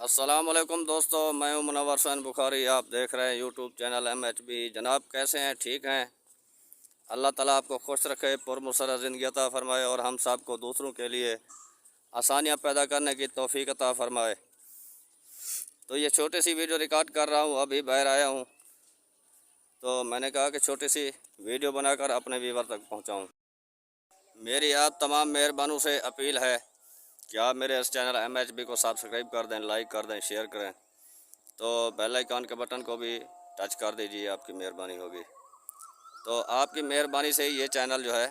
अस्सलामुअलैकुम दोस्तों, मैं हूं मुनव्वर हुसैन बुखारी। आप देख रहे हैं यूट्यूब चैनल MHB। जनाब कैसे हैं? ठीक हैं? अल्लाह ताला आपको खुश रखे, पुरमसर ज़िंदगी अता फ़रमाए और हम सब को दूसरों के लिए आसानियां पैदा करने की तौफीक अता फ़रमाए। तो ये छोटी सी वीडियो रिकॉर्ड कर रहा हूँ, अभी बाहर आया हूँ तो मैंने कहा कि छोटी सी वीडियो बनाकर अपने व्यूवर तक पहुँचाऊँ। मेरी आप तमाम मेहरबानों से अपील है कि आप मेरे इस चैनल MHB को सब्सक्राइब कर दें, लाइक कर दें, शेयर करें, तो बेल आइकन के बटन को भी टच कर दीजिए, आपकी मेहरबानी होगी। तो आपकी मेहरबानी से ही ये चैनल जो है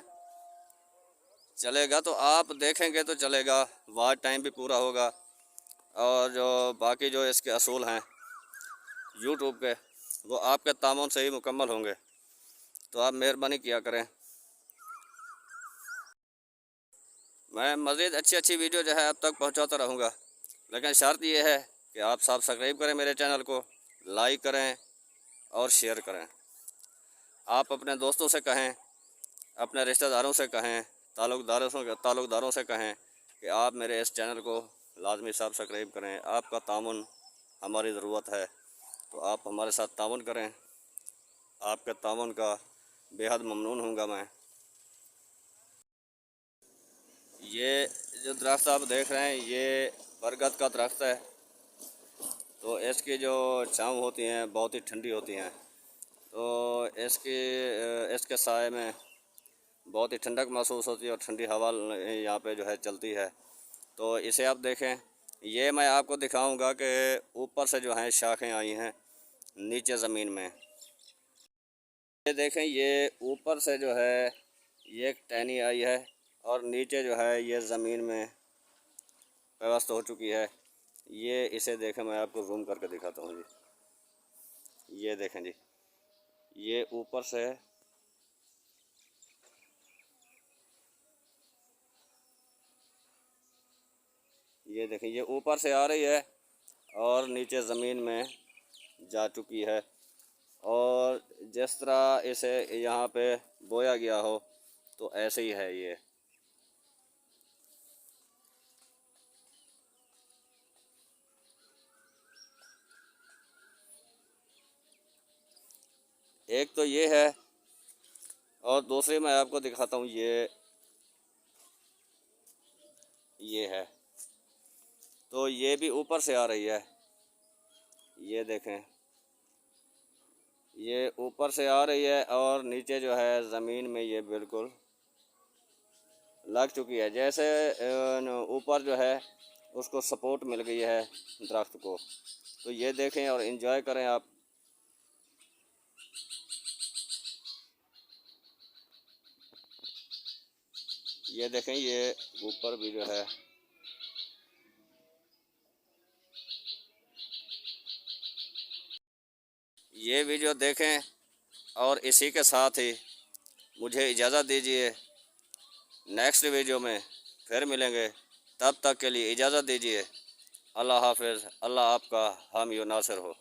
चलेगा, तो आप देखेंगे तो चलेगा, वॉच टाइम भी पूरा होगा और जो बाकी जो इसके असूल हैं यूट्यूब के, वो आपके तामुन से ही मुकम्मल होंगे। तो आप मेहरबानी किया करें। मैं मज़ीद अच्छी वीडियो जो है अब तक पहुंचाता रहूँगा, लेकिन शर्त ये है कि आप सब्सक्राइब करें मेरे चैनल को, लाइक करें और शेयर करें। आप अपने दोस्तों से कहें, अपने रिश्तेदारों से कहें, ताल्लुक़दारों से कहें कि आप मेरे इस चैनल को लाजमी सब्सक्राइब करें। आपका तामुन हमारी ज़रूरत है, तो आप हमारे साथ तामुन करें। आपके तामुन का बेहद ममनून हूँगा मैं। ये जो दरख्त आप देख रहे हैं, ये बरगद का दरख्त है। तो इसकी जो छाँव होती हैं बहुत ही ठंडी होती हैं, तो इसके साए में बहुत ही ठंडक महसूस होती है और ठंडी हवा यहाँ पे जो है चलती है। तो इसे आप देखें, ये मैं आपको दिखाऊंगा कि ऊपर से जो हैं शाखें आई हैं नीचे ज़मीन में। ये देखें, ये ऊपर से जो है ये एक टहनी आई है और नीचे जो है ये ज़मीन में व्यवस्था हो चुकी है। ये इसे देखें, मैं आपको जूम करके दिखाता हूँ जी। ये देखें जी, ये ऊपर से ये देखें, ये ऊपर से आ रही है और नीचे ज़मीन में जा चुकी है। और जिस तरह इसे यहाँ पे बोया गया हो तो ऐसे ही है ये। एक तो ये है और दूसरी मैं आपको दिखाता हूँ, ये है। तो ये भी ऊपर से आ रही है, ये देखें, ये ऊपर से आ रही है और नीचे जो है ज़मीन में ये बिल्कुल लग चुकी है। जैसे ऊपर जो है उसको सपोर्ट मिल गई है दरख्त को। तो ये देखें और इन्जॉय करें आप। ये देखें, ये ऊपर भी जो है ये वीडियो देखें और इसी के साथ ही मुझे इजाज़त दीजिए। नेक्स्ट वीडियो में फिर मिलेंगे, तब तक के लिए इजाज़त दीजिए। अल्लाह हाफ़िज़। अल्लाह आपका हामी व नासिर हो।